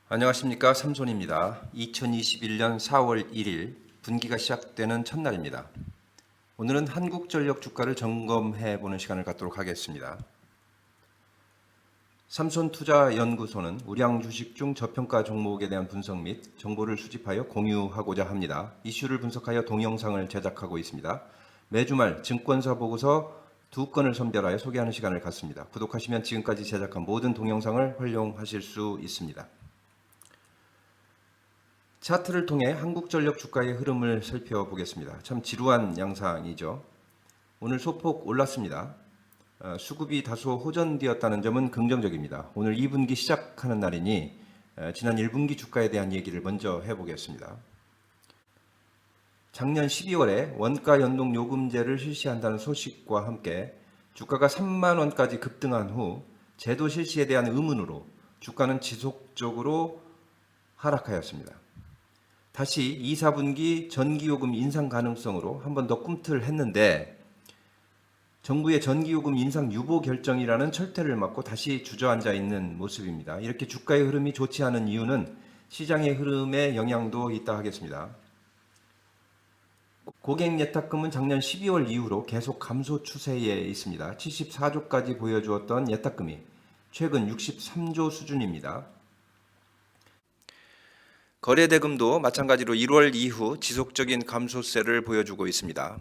안녕하십니까, 삼손입니다. 2021년 4월 1일 분기가 시작되는 첫날입니다. 오늘은 한국전력 주가를 점검해 보는 시간을 갖도록 하겠습니다. 삼손투자연구소는 우량 주식 중 저평가 종목에 대한 분석 및 정보를 수집하여 공유하고자 합니다. 이슈를 분석하여 동영상을 제작하고 있습니다. 매주말 증권사 보고서 2건을 선별하여 소개하는 시간을 갖습니다. 구독하시면 지금까지 제작한 모든 동영상을 활용하실 수 있습니다. 차트를 통해 한국전력 주가의 흐름을 살펴보겠습니다. 참 지루한 양상이죠. 오늘 소폭 올랐습니다. 수급이 다소 호전되었다는 점은 긍정적입니다. 오늘 2분기 시작하는 날이니 지난 1분기 주가에 대한 얘기를 먼저 해보겠습니다. 작년 12월에 원가 연동 요금제를 실시한다는 소식과 함께 주가가 3만 원까지 급등한 후 제도 실시에 대한 의문으로 주가는 지속적으로 하락하였습니다. 다시 2, 4분기 전기요금 인상 가능성으로 한 번 더 꿈틀했는데 정부의 전기요금 인상 유보 결정이라는 철퇴를 맞고 다시 주저앉아 있는 모습입니다. 이렇게 주가의 흐름이 좋지 않은 이유는 시장의 흐름에 영향도 있다 하겠습니다. 고객 예탁금은 작년 12월 이후로 계속 감소 추세에 있습니다. 74조까지 보여주었던 예탁금이 최근 63조 수준입니다. 거래대금도 마찬가지로 1월 이후 지속적인 감소세를 보여주고 있습니다.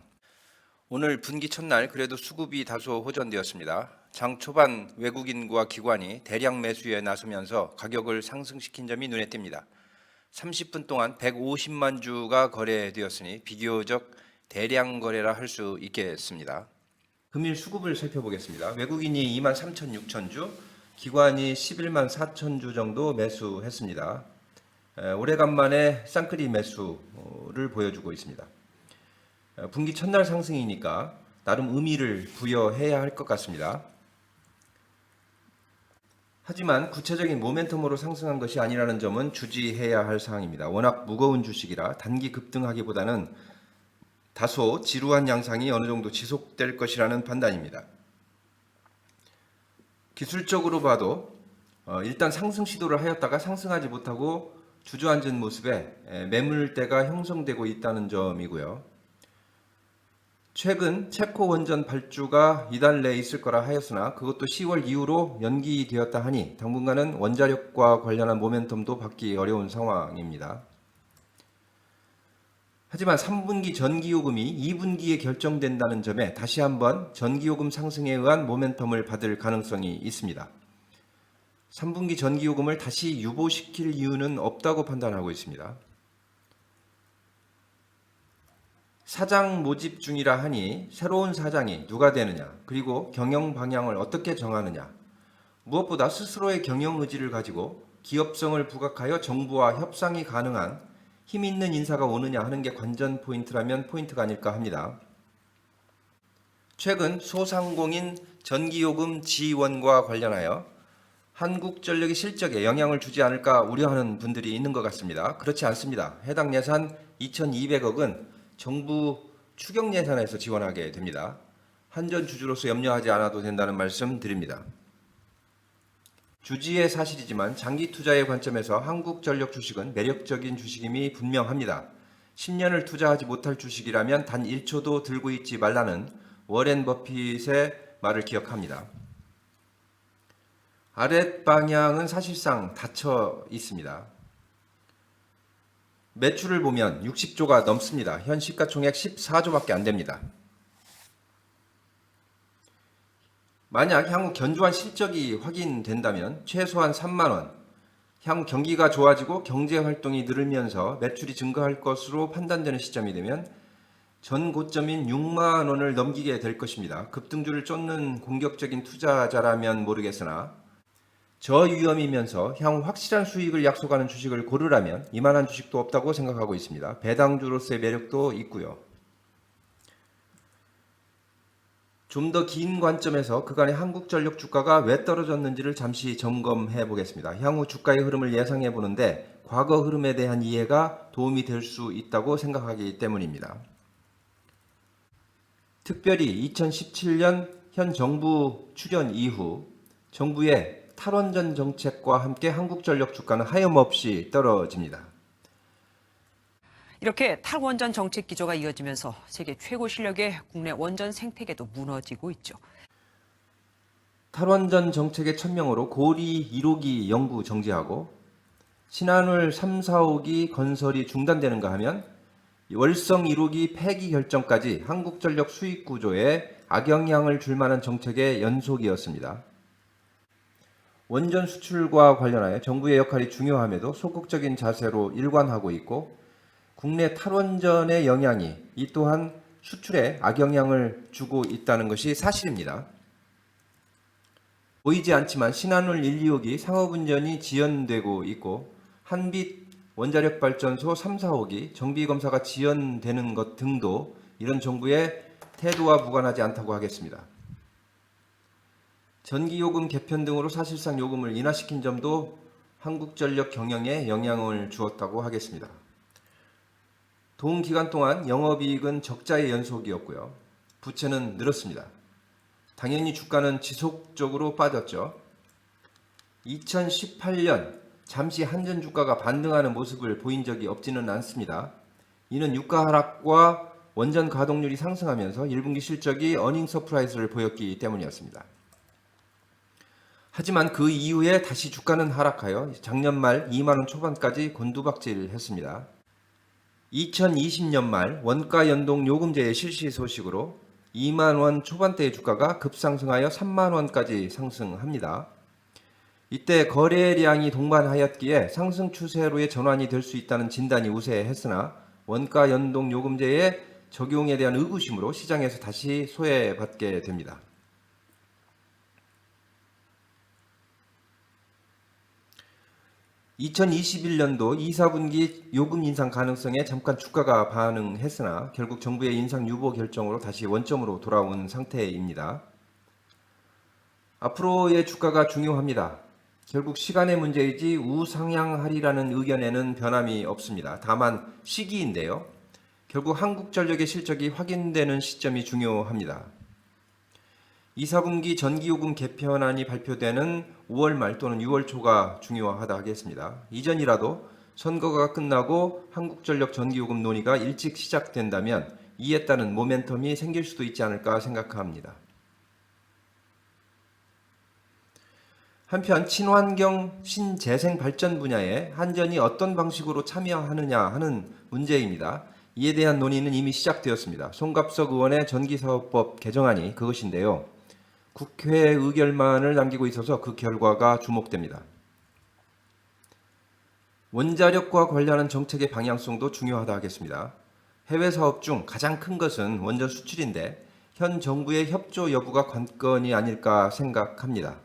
오늘 분기 첫날 그래도 수급이 다소 호전되었습니다. 장 초반 외국인과 기관이 대량 매수에 나서면서 가격을 상승시킨 점이 눈에 띕니다. 30분 동안 150만 주가 거래되었으니 비교적 대량 거래라 할 수 있겠습니다. 금일 수급을 살펴보겠습니다. 외국인이 23,600주, 기관이 11만 4천주 정도 매수했습니다. 오래간만에 쌍끌이 매수를 보여주고 있습니다. 분기 첫날 상승이니까 나름 의미를 부여해야 할 것 같습니다. 하지만 구체적인 모멘텀으로 상승한 것이 아니라는 점은 주지해야 할 사항입니다. 워낙 무거운 주식이라 단기 급등하기보다는 다소 지루한 양상이 어느 정도 지속될 것이라는 판단입니다. 기술적으로 봐도 일단 상승 시도를 하였다가 상승하지 못하고 주저앉은 모습에 매물대가 형성되고 있다는 점이고요. 최근 체코 원전 발주가 이달 내에 있을 거라 하였으나 그것도 10월 이후로 연기되었다 하니 당분간은 원자력과 관련한 모멘텀도 받기 어려운 상황입니다. 하지만 3분기 전기요금이 2분기에 결정된다는 점에 다시 한번 전기요금 상승에 의한 모멘텀을 받을 가능성이 있습니다. 3분기 전기요금을 다시 유보시킬 이유는 없다고 판단하고 있습니다. 사장 모집 중이라 하니 새로운 사장이 누가 되느냐, 그리고 경영 방향을 어떻게 정하느냐, 무엇보다 스스로의 경영 의지를 가지고 기업성을 부각하여 정부와 협상이 가능한 힘 있는 인사가 오느냐 하는 게 관전 포인트라면 포인트가 아닐까 합니다. 최근 소상공인 전기요금 지원과 관련하여 한국전력의 실적에 영향을 주지 않을까 우려하는 분들이 있는 것 같습니다. 그렇지 않습니다. 해당 예산 2,200억은 정부 추경 예산에서 지원하게 됩니다. 한전주주로서 염려하지 않아도 된다는 말씀 드립니다. 주지의 사실이지만 장기 투자의 관점에서 한국전력 주식은 매력적인 주식임이 분명합니다. 10년을 투자하지 못할 주식이라면 단 1초도 들고 있지 말라는 워렌 버핏의 말을 기억합니다. 아랫방향은 사실상 닫혀 있습니다. 매출을 보면 60조가 넘습니다. 현 시가총액 14조밖에 안 됩니다. 만약 향후 견조한 실적이 확인된다면 최소한 3만 원, 향후 경기가 좋아지고 경제활동이 늘면서 매출이 증가할 것으로 판단되는 시점이 되면 전 고점인 6만 원을 넘기게 될 것입니다. 급등주를 쫓는 공격적인 투자자라면 모르겠으나 저위험이면서 향후 확실한 수익을 약속하는 주식을 고르라면 이만한 주식도 없다고 생각하고 있습니다. 배당주로서의 매력도 있고요. 좀 더 긴 관점에서 그간의 한국전력 주가가 왜 떨어졌는지를 잠시 점검해 보겠습니다. 향후 주가의 흐름을 예상해 보는데 과거 흐름에 대한 이해가 도움이 될 수 있다고 생각하기 때문입니다. 특별히 2017년 현 정부 출연 이후 정부의 탈원전 정책과 함께 한국전력 주가는 하염없이 떨어집니다. 이렇게 탈원전 정책 기조가 이어지면서 세계 최고 실력의 국내 원전 생태계도 무너지고 있죠. 탈원전 정책의 천명으로 고리 1호기 연구 정지하고 신한울 3, 4호기 건설이 중단되는가 하면 월성 1호기 폐기 결정까지 한국전력 수익 구조에 악영향을 줄 만한 정책의 연속이었습니다. 원전 수출과 관련하여 정부의 역할이 중요함에도 소극적인 자세로 일관하고 있고 국내 탈원전의 영향이 이 또한 수출에 악영향을 주고 있다는 것이 사실입니다. 보이지 않지만 신한울 1, 2호기 상업운전이 지연되고 있고 한빛 원자력발전소 3, 4호기 정비검사가 지연되는 것 등도 이런 정부의 태도와 무관하지 않다고 하겠습니다. 전기요금 개편 등으로 사실상 요금을 인하시킨 점도 한국전력 경영에 영향을 주었다고 하겠습니다. 동기간 동안 영업이익은 적자의 연속이었고요. 부채는 늘었습니다. 당연히 주가는 지속적으로 빠졌죠. 2018년 잠시 한전 주가가 반등하는 모습을 보인 적이 없지는 않습니다. 이는 유가 하락과 원전 가동률이 상승하면서 1분기 실적이 어닝 서프라이즈를 보였기 때문이었습니다. 하지만 그 이후에 다시 주가는 하락하여 작년 말 2만원 초반까지 곤두박질했습니다. 2020년 말 원가 연동 요금제의 실시 소식으로 2만원 초반대의 주가가 급상승하여 3만원까지 상승합니다. 이때 거래량이 동반하였기에 상승 추세로의 전환이 될 수 있다는 진단이 우세했으나 원가 연동 요금제의 적용에 대한 의구심으로 시장에서 다시 소외받게 됩니다. (2021년도) 2, 4분기 요금 인상 가능성에 잠깐 주가가 반응했으나 결국 정부의 인상 유보 결정으로 다시 원점으로 돌아온 상태입니다. 앞으로의 주가가 중요합니다. 결국 시간의 문제이지 우상향하리라는 의견에는 변함이 없습니다. 다만 시기인데요. 결국 한국전력의 실적이 확인되는 시점이 중요합니다. 2, 4분기 전기요금 개편안이 발표되는 5월 말 또는 6월 초가 중요하다 하겠습니다. 이전이라도 선거가 끝나고 한국전력 전기요금 논의가 일찍 시작된다면 이에 따른 모멘텀이 생길 수도 있지 않을까 생각합니다. 한편 친환경 신재생 발전 분야에 한전이 어떤 방식으로 참여하느냐 하는 문제입니다. 이에 대한 논의는 이미 시작되었습니다. 송갑석 의원의 전기사업법 개정안이 그것인데요. 국회 의결만을 남기고 있어서 그 결과가 주목됩니다. 원자력과 관련한 정책의 방향성도 중요하다 하겠습니다. 해외 사업 중 가장 큰 것은 원전 수출인데 현 정부의 협조 여부가 관건이 아닐까 생각합니다.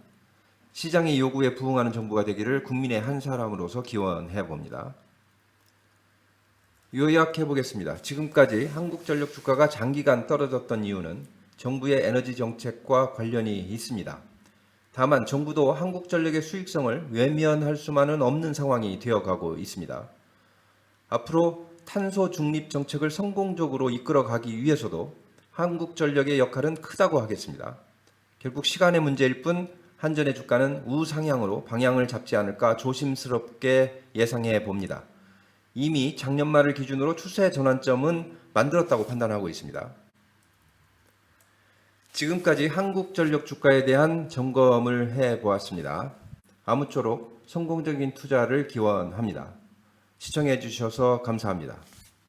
시장의 요구에 부응하는 정부가 되기를 국민의 한 사람으로서 기원해 봅니다. 요약해 보겠습니다. 지금까지 한국전력 주가가 장기간 떨어졌던 이유는 정부의 에너지 정책과 관련이 있습니다. 다만 정부도 한국전력의 수익성을 외면할 수만은 없는 상황이 되어가고 있습니다. 앞으로 탄소 중립 정책을 성공적으로 이끌어가기 위해서도 한국전력의 역할은 크다고 하겠습니다. 결국 시간의 문제일 뿐 한전의 주가는 우상향으로 방향을 잡지 않을까 조심스럽게 예상해 봅니다. 이미 작년 말을 기준으로 추세 전환점은 만들었다고 판단하고 있습니다. 지금까지 한국전력 주가에 대한 점검을 해 보았습니다. 아무쪼록 성공적인 투자를 기원합니다. 시청해 주셔서 감사합니다.